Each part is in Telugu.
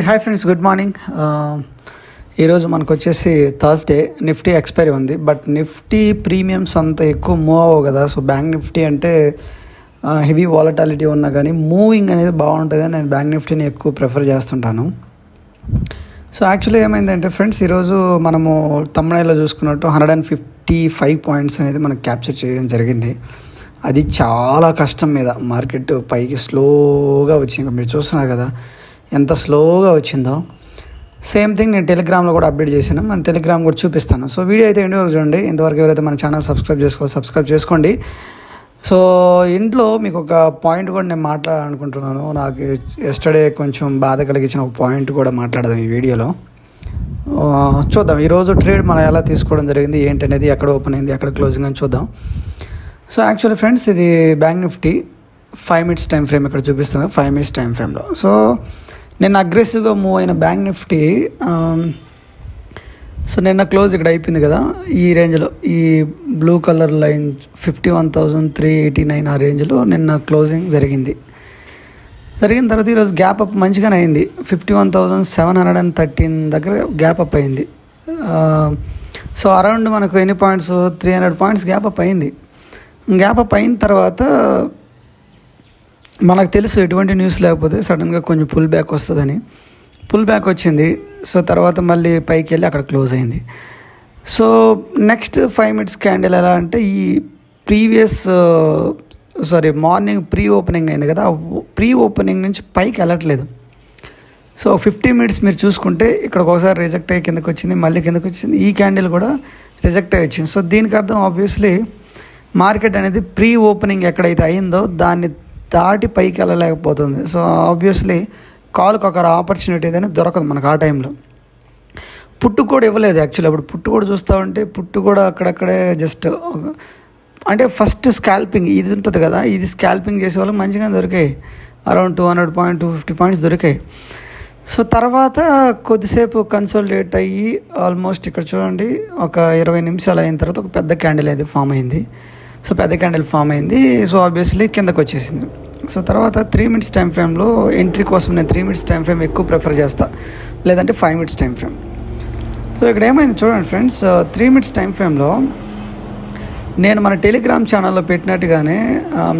Hi friends, good morning. ఈరోజు మనకు వచ్చేసి థర్స్డే. నిఫ్టీ ఎక్స్పైరీ ఉంది, బట్ నిఫ్టీ ప్రీమియమ్స్ అంత ఎక్కువ మూవ్ అవ్వవు కదా. సో బ్యాంక్ నిఫ్టీ అంటే హెవీ వాలటాలిటీ ఉన్నా కానీ మూవింగ్ అనేది బాగుంటుంది. నేను బ్యాంక్ నిఫ్టీని ఎక్కువ ప్రిఫర్ చేస్తుంటాను. సో యాక్చువల్లీ ఏమైందంటే ఫ్రెండ్స్, ఈరోజు మనము తమిళనాడులో చూసుకున్నట్టు 155 పాయింట్స్ అనేది మనకు క్యాప్చర్ చేయడం జరిగింది. అది చాలా కష్టం మీద మార్కెట్ పైకి స్లోగా వచ్చింది. మీరు చూస్తున్నారు కదా ఎంత స్లోగా వచ్చిందో. సేమ్ థింగ్ నేను టెలిగ్రామ్లో కూడా అప్డేట్ చేశాను. మన టెలిగ్రామ్ కూడా చూపిస్తాను. సో వీడియో అయితే ఎండ్ వరకు చూడండి. ఇంతవరకు ఎవరైతే మన ఛానల్ సబ్స్క్రైబ్ చేసుకోండి. సో ఇంట్లో మీకు ఒక పాయింట్ కూడా నేను మాట్లాడాలనుకుంటున్నాను. నాకు ఎస్టర్డే కొంచెం బాధ కలిగించిన ఒక పాయింట్ కూడా మాట్లాడదాం ఈ వీడియోలో. చూద్దాం ఈరోజు ట్రేడ్ మనం ఎలా తీసుకోవడం జరిగింది, ఏంటనేది, ఎక్కడ ఓపెన్ అయింది, ఎక్కడ క్లోజింగ్ అని చూద్దాం. సో యాక్చువల్లీ ఫ్రెండ్స్, ఇది bank Nifty 5 minutes time frame ఇక్కడ చూపిస్తున్నాను. 5 minutes టైం ఫ్రేమ్లో సో నిన్న అగ్రెసివ్గా మూవ్ అయిన బ్యాంక్ నిఫ్టీ సో నిన్న క్లోజ్ ఇక్కడ అయిపోయింది కదా, ఈ రేంజ్లో, ఈ బ్లూ కలర్ లైన్ 51,389 ఆ రేంజ్లో నిన్న క్లోజింగ్ జరిగిన తర్వాత ఈరోజు గ్యాప్ అప్ మంచిగానే అయింది. 51,713 దగ్గర గ్యాప్ అప్ అయింది. సో అరౌండ్ మనకు ఎన్ని పాయింట్స్, 300 పాయింట్స్ గ్యాప్ అప్ అయింది. గ్యాప్ అప్ అయిన తర్వాత మనకు తెలుసు ఎటువంటి న్యూస్ లేకపోతే సడన్గా కొంచెం పుల్ బ్యాక్ వస్తుందని. పుల్ బ్యాక్ వచ్చింది. సో తర్వాత మళ్ళీ పైకి వెళ్ళి అక్కడ క్లోజ్ అయింది. సో నెక్స్ట్ 5 minutes క్యాండిల్ ఎలా అంటే, ఈ మార్నింగ్ ప్రీ ఓపెనింగ్ అయింది కదా, ప్రీ ఓపెనింగ్ నుంచి పైకి వెళ్ళట్లేదు. సో 15 minutes మీరు చూసుకుంటే ఇక్కడ ఒకసారి రిజెక్ట్ అయ్యి కిందకి వచ్చింది, మళ్ళీ కిందకి వచ్చింది. ఈ క్యాండిల్ కూడా రిజెక్ట్ అయ్యి వచ్చింది. సో దీనికి అర్థం ఆబ్వియస్లీ మార్కెట్ అనేది ప్రీ ఓపెనింగ్ ఎక్కడైతే అయిందో దాన్ని దాటి పైకి వెళ్ళలేకపోతుంది. సో ఆబ్వియస్లీ కాల్కి ఒక ఆపర్చునిటీ అనేది దొరకదు మనకు ఆ టైంలో. పుట్టు కూడా ఇవ్వలేదు యాక్చువల్లీ. అప్పుడు పుట్టు కూడా చూస్తూ ఉంటే పుట్టు కూడా అక్కడక్కడే జస్ట్ అంటే ఫస్ట్ స్కాల్పింగ్ ఇది ఉంటుంది కదా, ఇది స్కాల్పింగ్ చేసే వాళ్ళకి మంచిగా దొరికాయి. అరౌండ్ 200 పాయింట్ 250 పాయింట్స్ దొరికాయి. సో తర్వాత కొద్దిసేపు కన్సోలిడేట్ అయ్యి ఆల్మోస్ట్ ఇక్కడ చూడండి ఒక 20 నిమిషాలు అయిన తర్వాత ఒక పెద్ద క్యాండిల్ అయితే ఫామ్ అయింది. సో పెద్ద క్యాండిల్ ఫామ్ అయింది. సో ఆబ్వియస్లీ కిందకు వచ్చేసింది. సో తర్వాత 3 minutes టైం ఫ్రేమ్లో ఎంట్రీ కోసం నేను 3 minutes టైం ఫ్రేమ్ ఎక్కువ ప్రిఫర్ చేస్తాను, లేదంటే 5 minutes టైం ఫ్రేమ్. సో ఇక్కడ ఏమైంది చూడండి ఫ్రెండ్స్, 3 minutes టైం ఫ్రేమ్లో నేను మన టెలిగ్రామ్ ఛానల్లో పెట్టినట్టుగానే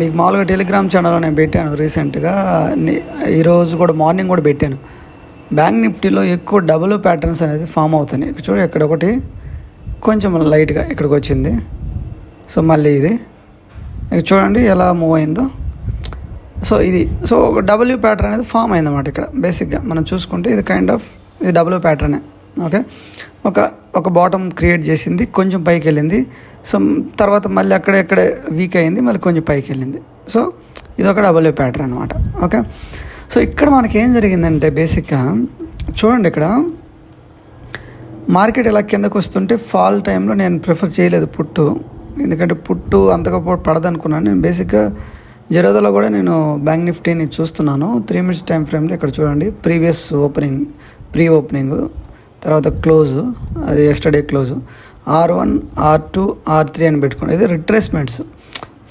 మీకు మామూలుగా టెలిగ్రామ్ ఛానల్లో నేను పెట్టాను రీసెంట్గా. ఈరోజు కూడా మార్నింగ్ కూడా పెట్టాను. బ్యాంక్ నిఫ్టీలో ఎక్కువ డబుల్ ప్యాటర్న్స్ అనేది ఫామ్ అవుతున్నాయి. ఇక్కడ చూడండి, ఇక్కడ ఒకటి కొంచెం లైట్గా ఇక్కడికి వచ్చింది. సో మళ్ళీ ఇది ఇక్కడ చూడండి ఎలా మూవ్ అయిందో. సో ఒక డబ్ల్యూ ప్యాటర్న్ అనేది ఫామ్ అయిందన్నమాట. ఇక్కడ బేసిక్గా మనం చూసుకుంటే ఇది ఇది డబ్ల్యూ ప్యాటర్నే. ఓకే, ఒక బాటమ్ క్రియేట్ చేసింది, కొంచెం పైకి వెళ్ళింది. సో తర్వాత మళ్ళీ అక్కడే వీక్ అయింది, మళ్ళీ కొంచెం పైకి వెళ్ళింది. సో ఇది ఒక డబ్ల్యూ ప్యాటర్న్ అనమాట. ఓకే, సో ఇక్కడ మనకి ఏం జరిగిందంటే బేసిక్గా చూడండి, ఇక్కడ మార్కెట్ ఇలా కిందకు వస్తుంటే ఫాల్ టైంలో నేను ప్రిఫర్ చేయలేదు పుట్టు, ఎందుకంటే పుట్టు అంతగా పడదనుకున్నాను. నేను బేసిక్గా జెరోదాలో కూడా నేను బ్యాంక్ నిఫ్టీని చూస్తున్నాను 3 minutes టైం ఫ్రేమ్లో. ఇక్కడ చూడండి ప్రీ ఓపెనింగ్ తర్వాత క్లోజ్, అది yesterday close, R1 R2 R3 అని పెట్టుకోండి. ఇది రిట్రేస్మెంట్స్,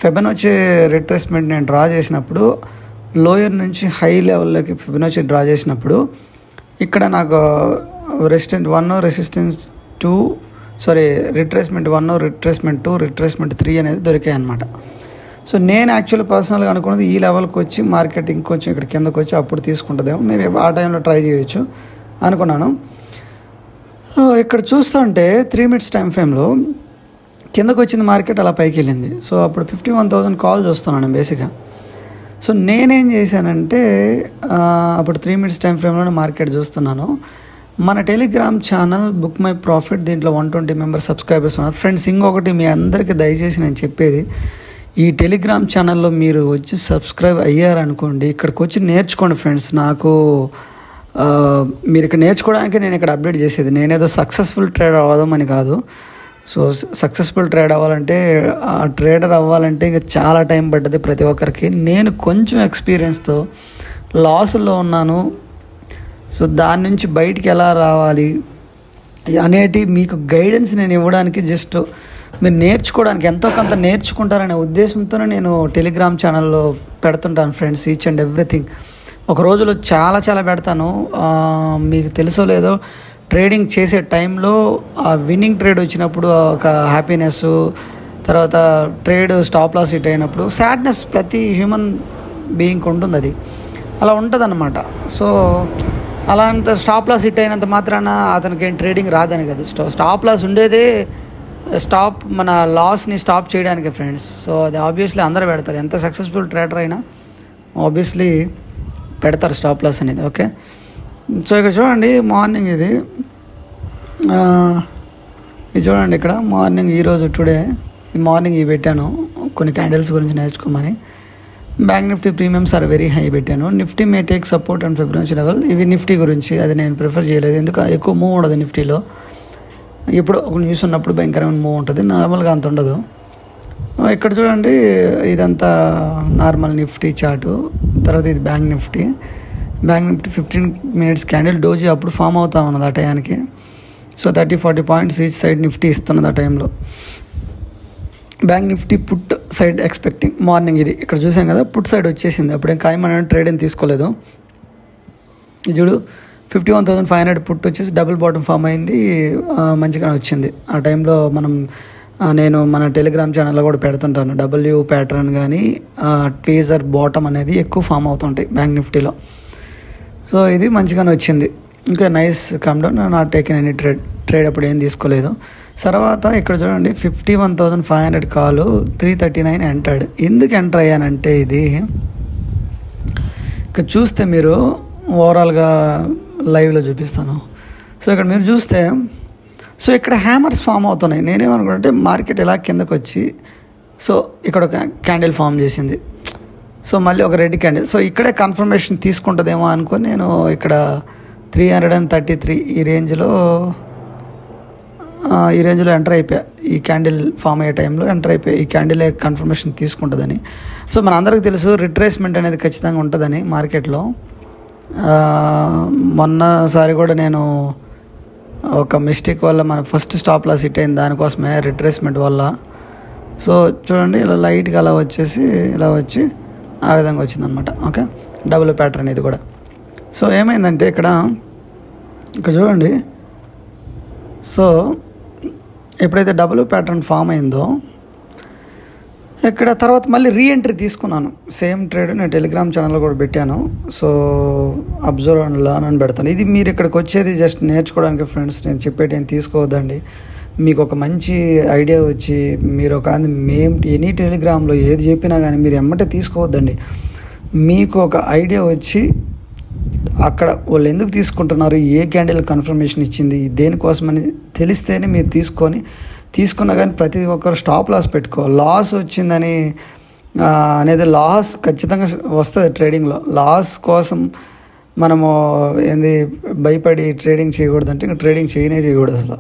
ఫిబొనాచి రిట్రేస్మెంట్ నేను డ్రా చేసినప్పుడు లోయర్ నుంచి హై లెవెల్లోకి ఫిబొనాచి డ్రా చేసినప్పుడు ఇక్కడ నాకు resistance 1, resistance 2, retracement 1, retracement 2, retracement 3 అనేది దొరికాయి అనమాట. సో నేను యాక్చువల్లీ పర్సనల్గా అనుకున్నది ఈ లెవెల్కి వచ్చి మార్కెట్ ఇంకొంచెం ఇక్కడ కిందకు వచ్చి అప్పుడు తీసుకుంటుందేమో, మేబీ ఆ టైంలో ట్రై చేయొచ్చు అనుకున్నాను. సో ఇక్కడ చూస్తుంటే 3 minutes టైం ఫ్రేమ్లో కిందకు వచ్చింది మార్కెట్, అలా పైకి వెళ్ళింది. సో అప్పుడు 51,000 కాల్ చూస్తున్నాను బేసిక్గా. సో నేనేం చేశానంటే అప్పుడు 3 minutes టైం ఫ్రేమ్లోనే మార్కెట్ చూస్తున్నాను. మన Telegram channel book my profit, దీంట్లో 120 members సబ్స్క్రైబర్స్ ఉన్నారు ఫ్రెండ్స్. ఇంకొకటి మీ అందరికీ దయచేసి నేను చెప్పేది, ఈ టెలిగ్రామ్ ఛానల్లో మీరు వచ్చి సబ్స్క్రైబ్ అయ్యారనుకోండి, ఇక్కడికి వచ్చి నేర్చుకోండి ఫ్రెండ్స్. మీరు ఇక్కడ నేర్చుకోవడానికి నేను ఇక్కడ అప్డేట్ చేసేది, నేనేదో సక్సెస్ఫుల్ ట్రేడర్ అవ్వదామని కాదు. సో సక్సెస్ఫుల్ ట్రేడర్ అవ్వాలంటే ఇంకా చాలా టైం పడ్డది ప్రతి ఒక్కరికి. నేను కొంచెం ఎక్స్పీరియన్స్తో లాసుల్లో ఉన్నాను. సో దాని నుంచి బయటికి ఎలా రావాలి అనేటి మీకు గైడెన్స్ నేను ఇవ్వడానికి, జస్ట్ మీరు నేర్చుకోవడానికి, ఎంతో కొంత నేర్చుకుంటారనే ఉద్దేశంతోనే నేను టెలిగ్రామ్ ఛానల్లో పెడుతుంటాను ఫ్రెండ్స్, ఈచ్ అండ్ ఎవ్రీథింగ్. ఒక రోజులో చాలా చాలా పెడతాను. మీకు తెలుసో లేదో, ట్రేడింగ్ చేసే టైంలో విన్నింగ్ ట్రేడ్ వచ్చినప్పుడు ఒక హ్యాపీనెస్, తర్వాత ట్రేడ్ స్టాప్ లాస్ హిట్ అయినప్పుడు సాడ్నెస్ ప్రతి హ్యూమన్ బీయింగ్కి ఉంటుంది. అది అలా ఉంటుంది అన్నమాట. సో అలాంత స్టాప్ లాస్ హిట్ అయినంత మాత్రాన అతనికి ఏం ట్రేడింగ్ రాదని కదా. స్టాప్ లాస్ ఉండేదే మన లాస్ని స్టాప్ చేయడానికి ఫ్రెండ్స్. సో అది ఆబ్వియస్లీ అందరూ పెడతారు, ఎంత సక్సెస్ఫుల్ ట్రేడర్ అయినా ఆబ్వియస్లీ పెడతారు స్టాప్ లాస్ అనేది. ఓకే, సో ఇక్కడ చూడండి మార్నింగ్ ఇది చూడండి ఇక్కడ మార్నింగ్ ఈరోజు టుడే మార్నింగ్ ఇవి పెట్టాను కొన్ని క్యాండిల్స్ గురించి నేర్చుకోమని. Bank Nifty premiums are very high పెట్టాను. Nifty may take support and February level. ఇవి నిఫ్టీ గురించి, అది నేను ప్రిఫర్ చేయలేదు, ఎందుకు ఎక్కువ మూవ్ ఉండదు నిఫ్టీలో. ఇప్పుడు ఒక న్యూస్ ఉన్నప్పుడు భయంకరమైన మూవ్ ఉంటుంది, నార్మల్గా అంత ఉండదు. ఇక్కడ చూడండి ఇదంతా నార్మల్ నిఫ్టీ చార్టు. తర్వాత ఇది bank Nifty 15 minutes candle doji అప్పుడు ఫామ్ అవుతా ఉన్నది ఆ టయానికి. So 30-40 points each side Nifty ఇస్తున్నది ఆ టైంలో. Bank Nifty put side expecting morning ఇది ఇక్కడ చూసాం కదా, పుట్ సైడ్ వచ్చేసింది అప్పుడేం, కానీ మనం ట్రేడ్ ఏం తీసుకోలేదు. ఇది చూడు 51,500 పుట్ వచ్చేసి డబుల్ బాటమ్ ఫామ్ అయింది, మంచిగానే వచ్చింది ఆ టైంలో. నేను మన టెలిగ్రామ్ ఛానల్లో కూడా పెడుతుంటాను, డబ్ల్యూ ప్యాటర్న్ కానీ ట్వేజర్ బాటమ్ అనేది ఎక్కువ ఫామ్ అవుతుంటాయి బ్యాంక్ నిఫ్టీలో. సో ఇది మంచిగానే వచ్చింది. ఇంకా nice come down, not taken any trade అప్పుడు ఏం తీసుకోలేదు. తర్వాత ఇక్కడ చూడండి 51,500 కాలు 339 ఎంటర్డ్. ఎందుకు ఎంటర్ అయ్యానంటే ఇది ఇక్కడ చూస్తే మీరు ఓవరాల్గా లైవ్లో చూపిస్తాను. సో ఇక్కడ మీరు చూస్తే సో ఇక్కడ హ్యామర్స్ ఫామ్ అవుతున్నాయి. నేనేమనుకుంటే మార్కెట్ ఇలా కిందకు వచ్చి సో ఇక్కడ ఒక క్యాండిల్ ఫామ్ చేసింది, సో మళ్ళీ ఒక రెడ్ క్యాండిల్, సో ఇక్కడే కన్ఫర్మేషన్ తీసుకుంటుందేమో అనుకొని నేను ఇక్కడ 333 ఈ రేంజ్లో ఎంటర్ అయిపోయా. ఈ క్యాండిల్ ఫామ్ అయ్యే టైంలో ఎంటర్ అయిపోయా, ఈ క్యాండిల్ కన్ఫర్మేషన్ తీసుకుంటుందని. సో మన అందరికీ తెలుసు రిట్రేస్మెంట్ అనేది ఖచ్చితంగా ఉంటుందని మార్కెట్లో. మొన్నసారి కూడా నేను ఒక మిస్టేక్ వల్ల మన ఫస్ట్ స్టాప్ లాస్ హిట్ అయింది, దానికోసమే రిట్రేస్మెంట్ వల్ల. సో చూడండి ఇలా లైట్గా అలా వచ్చేసి ఇలా వచ్చి ఆ విధంగా వచ్చిందనమాట. ఓకే, డబుల్ ప్యాటర్న్ ఇది కూడా. సో ఏమైందంటే ఇక్కడ చూడండి, సో ఎప్పుడైతే డబుల్ ప్యాటర్న్ ఫామ్ అయిందో ఇక్కడ తర్వాత మళ్ళీ రీఎంట్రీ తీసుకున్నాను. సేమ్ ట్రేడ్ నేను టెలిగ్రామ్ ఛానల్లో కూడా పెట్టాను. సో అబ్జర్వ్ అండ్ లర్న్ అని పెడతాను. ఇది మీరు ఇక్కడికి వచ్చేది జస్ట్ నేర్చుకోవడానికి ఫ్రెండ్స్, నేను చెప్పేటి ఏం తీసుకోవద్దండి. మీకు ఒక మంచి ఐడియా వచ్చి మీరు మేము ఎనీ టెలిగ్రామ్లో ఏది చెప్పినా కానీ మీరు ఎమ్మటే తీసుకోవద్దండి. మీకు ఒక ఐడియా వచ్చి అక్కడ వాళ్ళు ఎందుకు తీసుకుంటున్నారు, ఏ క్యాండిల్ కన్ఫర్మేషన్ ఇచ్చింది, దేనికోసమని తెలిస్తేనే మీరు తీసుకున్నా కానీ ప్రతి ఒక్కరు స్టాప్ లాస్ పెట్టుకో. లాస్ వచ్చిందని అనేది లాస్ ఖచ్చితంగా వస్తుంది ట్రేడింగ్లో. లాస్ కోసం మనము భయపడి ట్రేడింగ్ చేయకూడదు అంటే ఇంకా ట్రేడింగ్ చేయకూడదు. అసలు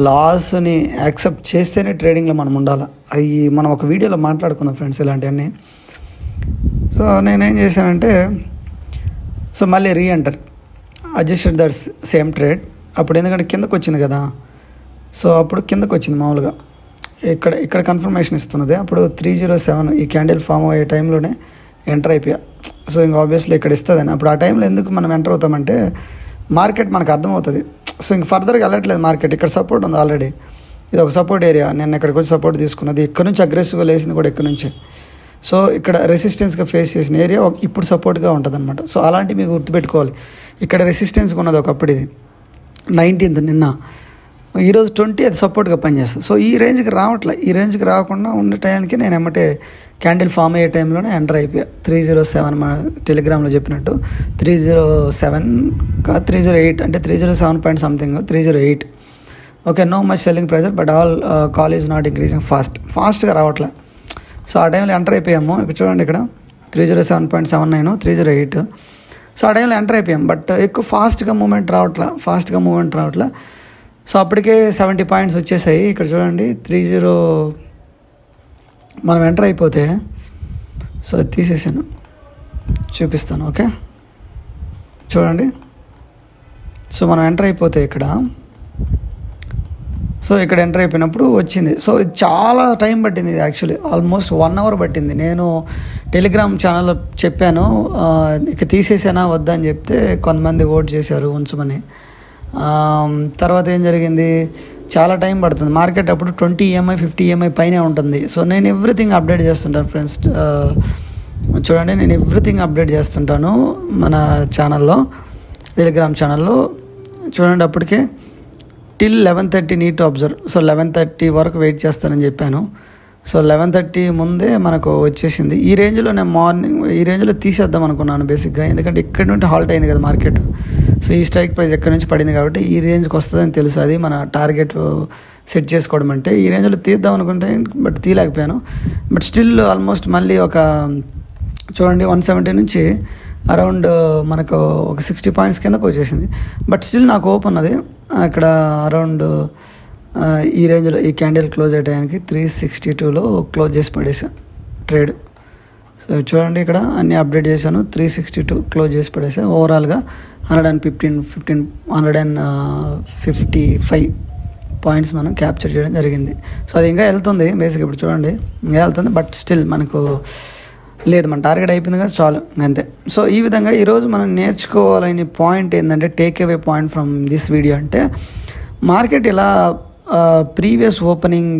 లాస్ని యాక్సెప్ట్ చేస్తేనే ట్రేడింగ్లో మనం ఉండాలి. అవి మనం ఒక వీడియోలో మాట్లాడుకుందాం ఫ్రెండ్స్ ఇలాంటివన్నీ. సో నేనేం చేశానంటే సో మళ్ళీ re-enter adjusted that same trade. అప్పుడు ఎందుకంటే కిందకు వచ్చింది కదా, సో అప్పుడు కిందకు వచ్చింది మామూలుగా ఇక్కడ కన్ఫర్మేషన్ ఇస్తున్నది. అప్పుడు 307 ఈ క్యాండిల్ ఫామ్ అయ్యే టైంలోనే ఎంటర్ అయిపోయా. సో ఇంక ఆబ్వియస్లీ ఇక్కడ ఇస్తుందని. అప్పుడు ఆ టైంలో ఎందుకు మనం ఎంటర్ అవుతామంటే మార్కెట్ మనకు అర్థమవుతుంది. సో ఇంక ఫర్దర్గా వెళ్ళట్లేదు మార్కెట్. ఇక్కడ సపోర్ట్ ఉంది ఆల్రెడీ, ఇది ఒక సపోర్ట్ ఏరియా. నేను ఇక్కడికి వచ్చి సపోర్ట్ తీసుకున్నది, ఇక్కడ నుంచి అగ్రెసివ్గా లేసింది కూడా ఇక్కడ నుంచే. సో ఇక్కడ రెసిస్టెన్స్గా ఫేస్ చేసిన ఏరియా ఇప్పుడు సపోర్ట్గా ఉంటుంది అనమాట. సో అలాంటివి మీకు గుర్తుపెట్టుకోవాలి. ఇక్కడ రెసిస్టెన్స్గా ఉన్నది ఒకప్పుడు, ఇది 19th నిన్న, ఈరోజు 20 అది సపోర్ట్గా పనిచేస్తుంది. సో ఈ రేంజ్కి రావట్లే, ఈ రేంజ్కి రాకుండా ఉండే టైంకి నేను ఎమ్మటే క్యాండిల్ ఫామ్ అయ్యే టైంలోనే ఎంటర్ అయిపోయా. 307 మా టెలిగ్రామ్లో చెప్పినట్టు 307 కాదు 308, అంటే 307 point something 308. Okay, no much selling pressure but all call is not increasing ఫాస్ట్గా రావట్లే. సో ఆ టైంలో ఎంటర్ అయిపోయాము. ఇప్పుడు చూడండి ఇక్కడ 307.79 308. సో ఆ టైంలో ఎంటర్ అయిపోయాం, బట్ ఎక్కువ ఫాస్ట్గా మూమెంట్ రావట్లే. సో అప్పటికే 70 points వచ్చేసాయి. ఇక్కడ చూడండి 30 మనం ఎంటర్ అయిపోతే, సో అది తీసేసాను చూపిస్తాను. ఓకే చూడండి, సో మనం ఎంటర్ అయిపోతే ఇక్కడ సో ఇక్కడ ఎంటర్ అయిపోయినప్పుడు వచ్చింది. సో ఇది చాలా టైం పట్టింది, ఇది యాక్చువల్లీ ఆల్మోస్ట్ 1 అవర్ పట్టింది. నేను టెలిగ్రామ్ ఛానల్లో చెప్పాను ఇక తీసేసానా వద్దా అని చెప్తే కొంతమంది ఓట్ చేశారు ఉంచమని. తర్వాత ఏం జరిగింది, చాలా టైం పడుతుంది. మార్కెట్ అప్పుడు 20 EMI 50 EMI పైనే ఉంటుంది. సో నేను ఎవ్రీథింగ్ అప్డేట్ చేస్తుంటాను ఫ్రెండ్స్. చూడండి, నేను ఎవ్రీథింగ్ అప్డేట్ చేస్తుంటాను మన ఛానల్లో, టెలిగ్రామ్ ఛానల్లో. చూడండి, అప్పటికే till 11:30 need to observe. So 11:30 వరకు వెయిట్ చేస్తానని చెప్పాను. సో 11:30 ముందే మనకు వచ్చేసింది. ఈ రేంజ్లో నేను ఈ రేంజ్లో తీసేద్దాం అనుకున్నాను బేసిక్గా, ఎందుకంటే ఇక్కడ నుండి హాల్ట్ అయింది కదా మార్కెట్. సో ఈ స్ట్రైక్ ప్రైస్ ఎక్కడి నుంచి పడింది కాబట్టి ఈ రేంజ్కి వస్తుందని తెలుసు. అది మన టార్గెట్ సెట్ చేసుకోవడం అంటే. ఈ రేంజ్లో తీద్దాం అనుకుంటే బట్ తీయలేకపోయాను. బట్ స్టిల్ ఆల్మోస్ట్ మళ్ళీ ఒక చూడండి 170 నుంచి అరౌండ్ మనకు ఒక 60 పాయింట్స్ కిందకు వచ్చేసింది. బట్ స్టిల్ నాకు ఓపెన్ అది అక్కడ అరౌండ్ ఈ రేంజ్లో ఈ క్యాండిల్ క్లోజ్ అయ్యే టైంకి 362లో క్లోజ్ చేసి పడేసాను ట్రేడ్. సో చూడండి, ఇక్కడ అన్నీ అప్డేట్ చేశాను. 362 క్లోజ్ చేసి పడేసాను. ఓవరాల్గా 155 పాయింట్స్ మనం క్యాప్చర్ చేయడం జరిగింది. సో అది ఇంకా వెళ్తుంది బేసిక్, ఇప్పుడు చూడండి ఇంకా వెళ్తుంది. బట్ స్టిల్ మనకు లేదు, మన టార్గెట్ అయిపోయింది కదా, చాలు అంతే. సో ఈ విధంగా ఈరోజు మనం నేర్చుకోవాలని పాయింట్ ఏంటంటే, take away point from this video అంటే, మార్కెట్ ఇలా ప్రీవియస్ ఓపెనింగ్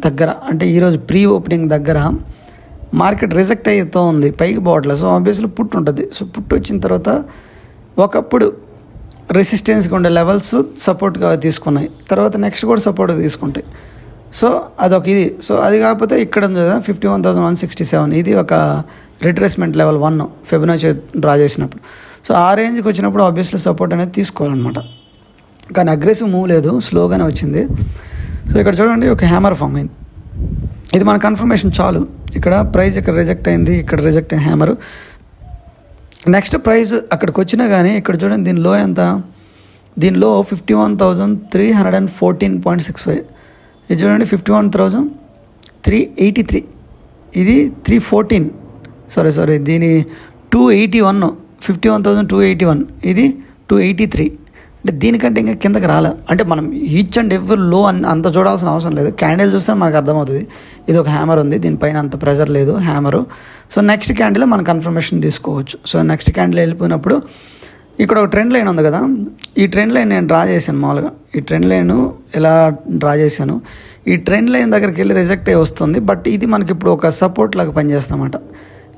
దగ్గర అంటే ఈరోజు ప్రీ ఓపెనింగ్ దగ్గర మార్కెట్ రిజెక్ట్ అవుతూ ఉంది, పైకి పోవట్లేదు. సో ఆబ్వియస్లీ పుట్ ఉంటుంది. సో పుట్ వచ్చిన తర్వాత ఒకప్పుడు రెసిస్టెన్స్గా ఉండే లెవెల్స్ సపోర్ట్గా తీసుకున్నాయి, తర్వాత నెక్స్ట్ కూడా సపోర్ట్గా తీసుకుంటాయి. సో అదొక ఇది. సో అది కాకపోతే ఇక్కడ ఉంది కదా 51,167, ఇది ఒక రిట్రేస్మెంట్ లెవెల్ 1 ఫిబొనాచి డ్రా చేసినప్పుడు. సో ఆ రేంజ్కి వచ్చినప్పుడు ఆబ్వియస్లీ సపోర్ట్ అనేది తీసుకోవాలన్నమాట. కానీ అగ్రెసివ్ మూవ్ లేదు, స్లోగానే వచ్చింది. సో ఇక్కడ చూడండి, ఒక హ్యామర్ ఫామ్ అయింది. ఇది మన కన్ఫర్మేషన్ చాలు. ఇక్కడ ప్రైస్ ఇక్కడ రిజెక్ట్ అయింది, ఇక్కడ రిజెక్ట్ అయిన హ్యామరు. నెక్స్ట్ ప్రైస్ అక్కడికి వచ్చినా కానీ ఇక్కడ చూడండి, దీని లో ఎంత, దీని లో 51,314.65. ఇది చూడండి 51,383, ఇది 314, సారీ దీని 281, 51,281, ఇది 283. అంటే దీనికంటే ఇంకా కిందకి రాలే. అంటే మనం ఈచ్ అండ్ ఎవ్రీ లో అంత చూడాల్సిన అవసరం లేదు. క్యాండిల్ చూస్తే మనకు అర్థమవుతుంది ఇది ఒక హ్యామర్ ఉంది, దీనిపైన అంత ప్రెజర్ లేదు హ్యామరు. సో నెక్స్ట్ క్యాండిల్ మనం కన్ఫర్మేషన్ తీసుకోవచ్చు. సో నెక్స్ట్ క్యాండిల్ వెళ్ళిపోయినప్పుడు ఇక్కడ ఒక ట్రెండ్ లైన్ ఉంది కదా, ఈ ట్రెండ్ లైన్ నేను డ్రా చేశాను మామూలుగా. ఈ ట్రెండ్ లైన్ ఎలా డ్రా చేశాను, ఈ ట్రెండ్ లైన్ దగ్గరికి వెళ్ళి రిజెక్ట్ అయ్యి వస్తుంది. బట్ ఇది మనకి ఇప్పుడు ఒక సపోర్ట్ లాగా పనిచేస్తామన్నమాట.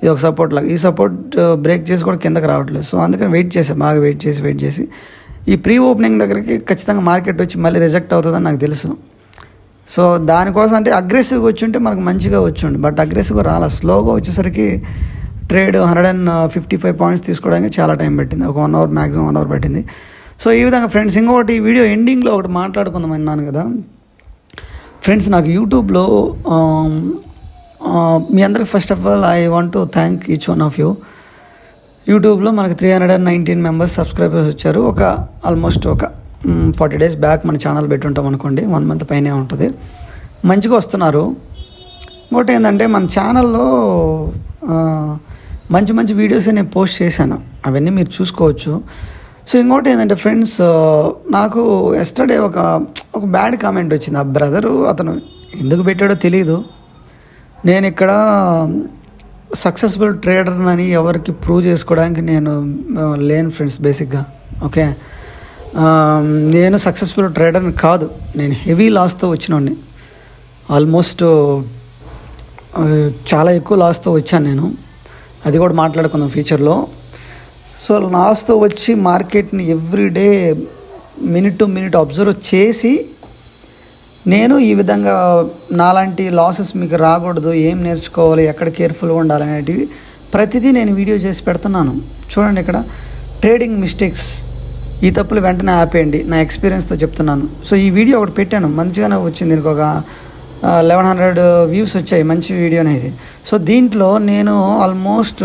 ఇది ఒక సపోర్ట్ లాగా, ఈ సపోర్ట్ బ్రేక్ చేసి కూడా కిందకి రావట్లేదు. సో అందుకని వెయిట్ చేసాను, బాగా వెయిట్ చేసి ఈ ప్రీ ఓపెనింగ్ దగ్గరికి ఖచ్చితంగా మార్కెట్ వచ్చి మళ్ళీ రిజెక్ట్ అవుతుందని నాకు తెలుసు. సో దానికోసం అంటే అగ్రెసివ్గా వచ్చి ఉంటే మనకు మంచిగా వచ్చి, బట్ అగ్రెసివ్గా రాలా, స్లోగా వచ్చేసరికి ట్రేడ్ 155 పాయింట్స్ తీసుకోవడానికి చాలా టైం పట్టింది. ఒక 1 అవర్, మ్యాక్సిమం 1 అవర్ పట్టింది. సో ఈ విధంగా ఫ్రెండ్స్, ఇంకొకటి వీడియో ఎండింగ్లో ఒకటి మాట్లాడుకుందాం అన్నాను కదా ఫ్రెండ్స్. నాకు యూట్యూబ్లో మీ అందరికి first of all I want to thank each one of you. యూట్యూబ్లో మనకు 319 మెంబర్స్ సబ్స్క్రైబర్స్ వచ్చారు. ఆల్మోస్ట్ ఒక 40 డేస్ బ్యాక్ మన ఛానల్ పెట్టుంటాం అనుకోండి, 1 మంత్ పైనే ఉంటుంది. మంచిగా వస్తున్నారు. ఇంకోటి ఏంటంటే, మన ఛానల్లో మంచి వీడియోస్ నేను పోస్ట్ చేశాను, అవన్నీ మీరు చూసుకోవచ్చు. సో ఇంకోటి ఏంటంటే ఫ్రెండ్స్, నాకు ఎస్టర్డే ఒక బ్యాడ్ కామెంట్ వచ్చింది. ఆ బ్రదరు అతను ఎందుకు పెట్టాడో తెలియదు. నేను ఇక్కడ సక్సెస్ఫుల్ ట్రేడర్ అని ఎవరికి ప్రూవ్ చేసుకోవడానికి నేను లేను ఫ్రెండ్స్ బేసిక్గా. ఓకే, నేను సక్సెస్ఫుల్ ట్రేడర్ని కాదు, నేను హెవీ లాస్తో వచ్చినోడిని. ఆల్మోస్ట్ చాలా ఎక్కువ లాస్తో వచ్చాను నేను, అది కూడా మాట్లాడుకుందాం ఫ్యూచర్లో. సో లాస్తో వచ్చి మార్కెట్ని everyday minute to minute observe చేసి, నేను ఈ విధంగా నాలాంటి లాసెస్ మీకు రాకూడదు, ఏం నేర్చుకోవాలి, ఎక్కడ కేర్ఫుల్గా ఉండాలి అనేటివి ప్రతిదీ నేను వీడియో చేసి పెడుతున్నాను. చూడండి, ఇక్కడ ట్రేడింగ్ మిస్టేక్స్, ఈ తప్పులు వెంటనే ఆపేయండి, నా ఎక్స్పీరియన్స్తో చెప్తున్నాను. సో ఈ వీడియో ఒకటి పెట్టాను, మంచిగానే వచ్చింది, దీనికి ఒక 1100 వ్యూస్ వచ్చాయి, మంచి వీడియోనే ఇది. సో దీంట్లో నేను ఆల్మోస్ట్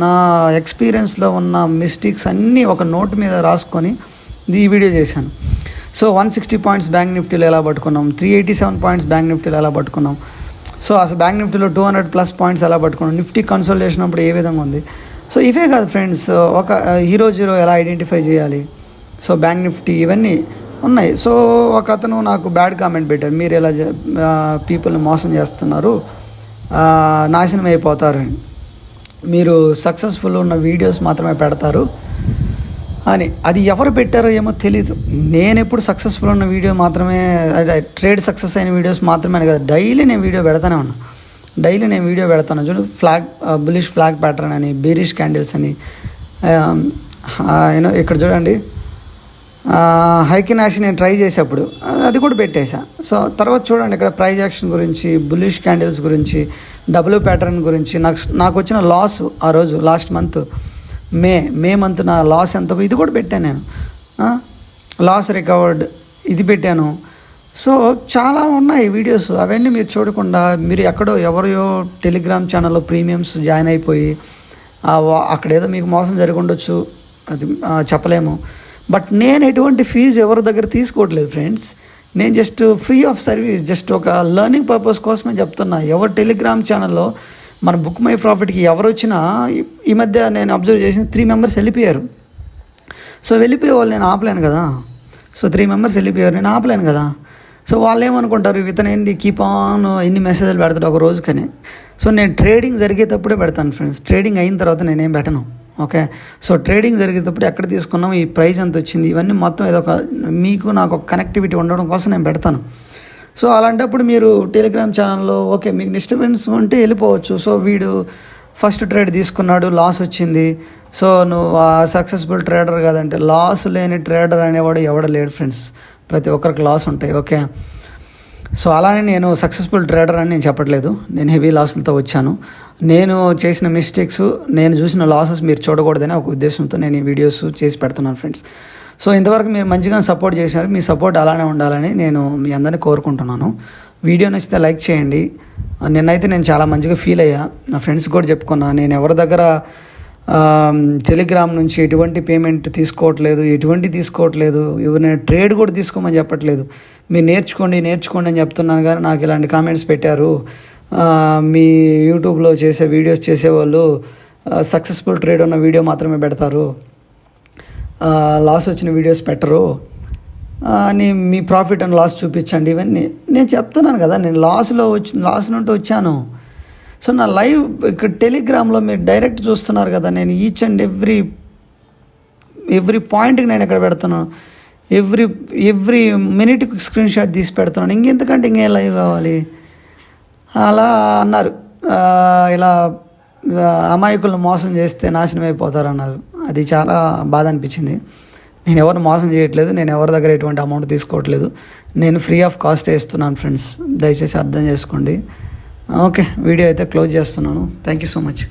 నా ఎక్స్పీరియన్స్లో ఉన్న మిస్టేక్స్ అన్నీ ఒక నోట్ మీద రాసుకొని ఈ వీడియో చేశాను. సో 160 పాయింట్స్ బ్యాంక్ నిఫ్టీలో ఎలా పట్టుకున్నాం, 387 పాయింట్స్ బ్యాంక్ నిఫ్టీలో ఎలా పట్టుకున్నాం, సో అసలు బ్యాంక్ నిఫ్టీలో 200+ పాయింట్స్ ఎలా పట్టుకున్నాం, నిఫ్టీ కన్సోలిడేషన్ అప్పుడు ఏ విధంగా ఉంది. సో ఇవే కాదు ఫ్రెండ్స్, ఒక హీరో ఎలా ఐడెంటిఫై చేయాలి, సో బ్యాంక్ నిఫ్టీ, ఇవన్నీ ఉన్నాయి. సో ఒక అతను నాకు బ్యాడ్ కామెంట్ పెట్టారు, మీరు ఇలా పీపుల్ని మోసం చేస్తున్నారు, నాశనం అయిపోతారు, మీరు సక్సెస్ఫుల్ ఉన్న వీడియోస్ మాత్రమే పెడతారు అని. అది ఎవరు పెట్టారో ఏమో తెలీదు. నేను ఎప్పుడు సక్సెస్ఫుల్ ఉన్న వీడియో మాత్రమే, ట్రేడ్ సక్సెస్ అయిన వీడియోస్ మాత్రమే కదా, డైలీ నేను వీడియో పెడతానే ఉన్నా. డైలీ నేను వీడియో పెడతాను. చూడు, బులిష్ ఫ్లాగ్ ప్యాటర్న్ అని, బీరిష్ క్యాండిల్స్ అని, యూనో ఇక్కడ చూడండి హైకిన్ యాక్షన్ నేను ట్రై చేసేప్పుడు అది కూడా పెట్టేశా. సో తర్వాత చూడండి ఇక్కడ ప్రైజ్ యాక్షన్ గురించి, బులిష్ క్యాండిల్స్ గురించి, డబ్ల్యూ ప్యాటర్న్ గురించి, నాకు వచ్చిన లాస్ ఆ రోజు లాస్ట్ మంత్ మే మంత్ నా లాస్ ఎంతకు ఇది కూడా పెట్టాను నేను. లాస్ రికవర్డ్ ఇది పెట్టాను. సో చాలా ఉన్నాయి వీడియోస్. అవన్నీ మీరు చూడకుండా మీరు ఎక్కడో ఎవరియో టెలిగ్రామ్ ఛానల్లో ప్రీమియమ్స్ జాయిన్ అయిపోయి అక్కడ ఏదో మీకు మోసం జరిగి ఉండొచ్చు, అది చెప్పలేము. బట్ నేను ఎటువంటి ఫీజు ఎవరి దగ్గర తీసుకోవట్లేదు ఫ్రెండ్స్. నేను just free of service, just ఒక లెర్నింగ్ పర్పస్ కోసమే చెప్తున్నా. ఎవరు టెలిగ్రామ్ ఛానల్లో మన బుక్ మై ప్రాఫిట్కి ఎవరు వచ్చినా ఈ మధ్య నేను అబ్జర్వ్ చేసిన 3 మెంబర్స్ వెళ్ళిపోయారు. సో వెళ్ళిపోయే వాళ్ళు నేను ఆపలేను కదా. సో 3 మెంబర్స్ వెళ్ళిపోయారు, నేను ఆపలేను కదా. సో వాళ్ళు ఏమనుకుంటారు, ఇతను ఏంటి కీప్ ఆన్ ఇన్ని మెసేజ్లు పెడతాడు ఒక రోజుకని. సో నేను ట్రేడింగ్ జరిగేటప్పుడే పెడతాను ఫ్రెండ్స్, ట్రేడింగ్ అయిన తర్వాత నేనేం పెట్టను. ఓకే, సో ట్రేడింగ్ జరిగేటప్పుడు ఎక్కడ తీసుకున్నాం, ఈ ప్రైస్ ఎంత వచ్చింది, ఇవన్నీ మొత్తం ఏదో ఒక మీకు నాకు ఒక కనెక్టివిటీ ఉండడం కోసం నేను పెడతాను. సో అలాంటప్పుడు మీరు టెలిగ్రామ్ ఛానల్లో ఓకే మీకు డిస్టర్బెన్స్ ఉంటే వెళ్ళిపోవచ్చు. సో వీడు ఫస్ట్ ట్రేడ్ తీసుకున్నాడు, లాస్ వచ్చింది, సో నువ్వు సక్సెస్ఫుల్ ట్రేడర్ కాదంటే, లాస్ లేని ట్రేడర్ అనేవాడు ఎవడ లేడు ఫ్రెండ్స్. ప్రతి ఒక్కరికి లాస్ ఉంటాయి. ఓకే, సో అలానే నేను సక్సెస్ఫుల్ ట్రేడర్ అని నేను చెప్పట్లేదు. నేను హెవీ లాసులతో వచ్చాను. నేను చేసిన మిస్టేక్స్, నేను చూసిన లాసెస్ మీరు చూడకూడదని ఒక ఉద్దేశంతో నేను ఈ వీడియోస్ చేసి పెడుతున్నాను ఫ్రెండ్స్. సో ఇంతవరకు మీరు మంచిగా సపోర్ట్ చేశారు. మీ సపోర్ట్ అలానే ఉండాలని నేను మీ అందరినీ కోరుకుంటున్నాను. వీడియో నచ్చితే లైక్ చేయండి. నిన్నైతే నేను చాలా మంచిగా ఫీల్ అయ్యా, నా ఫ్రెండ్స్ కూడా చెప్పుకున్నా. నేను ఎవరి దగ్గర టెలిగ్రామ్ నుంచి ఎటువంటి పేమెంట్ తీసుకోవట్లేదు, ఎవరిని ట్రేడ్ కూడా తీసుకోమని చెప్పట్లేదు. మీరు నేర్చుకోండి అని చెప్తున్నాను, కానీ నాకు ఇలాంటి కామెంట్స్ పెట్టారు. మీ యూట్యూబ్లో చేసే వీడియోస్ చేసేవాళ్ళు సక్సెస్ఫుల్ ట్రేడ్ ఉన్న వీడియో మాత్రమే పెడతారు, లాస్ వచ్చిన వీడియోస్ పెట్టరు అని, మీ ప్రాఫిట్ అండ్ లాస్ చూపించండి. ఇవన్నీ నేను చెప్తున్నాను కదా, నేను లాస్ నుండి వచ్చాను. సో నా లైవ్ ఇక్కడ టెలిగ్రామ్లో మీరు డైరెక్ట్ చూస్తున్నారు కదా, నేను ఈచ్ అండ్ ఎవ్రీ పాయింట్కి నేను ఇక్కడ పెడుతున్నాను. ఎవ్రీ మినిట్కి స్క్రీన్ షాట్ తీసి పెడుతున్నాను. ఇంకెందుకంటే ఇంకేం లైవ్ కావాలి. అలా అన్నారు, ఇలా అమాయకులను మోసం చేస్తే నాశనం అయిపోతారు అన్నారు. అది చాలా బాధ అనిపించింది. నేను ఎవరిని మోసం చేయట్లేదు, నేను ఎవరి దగ్గర ఎటువంటి అమౌంట్ తీసుకోవట్లేదు, నేను ఫ్రీ ఆఫ్ కాస్ట్ ఇస్తున్నాను ఫ్రెండ్స్, దయచేసి అర్థం చేసుకోండి. ఓకే, వీడియో అయితే క్లోజ్ చేస్తున్నాను. Thank you so much.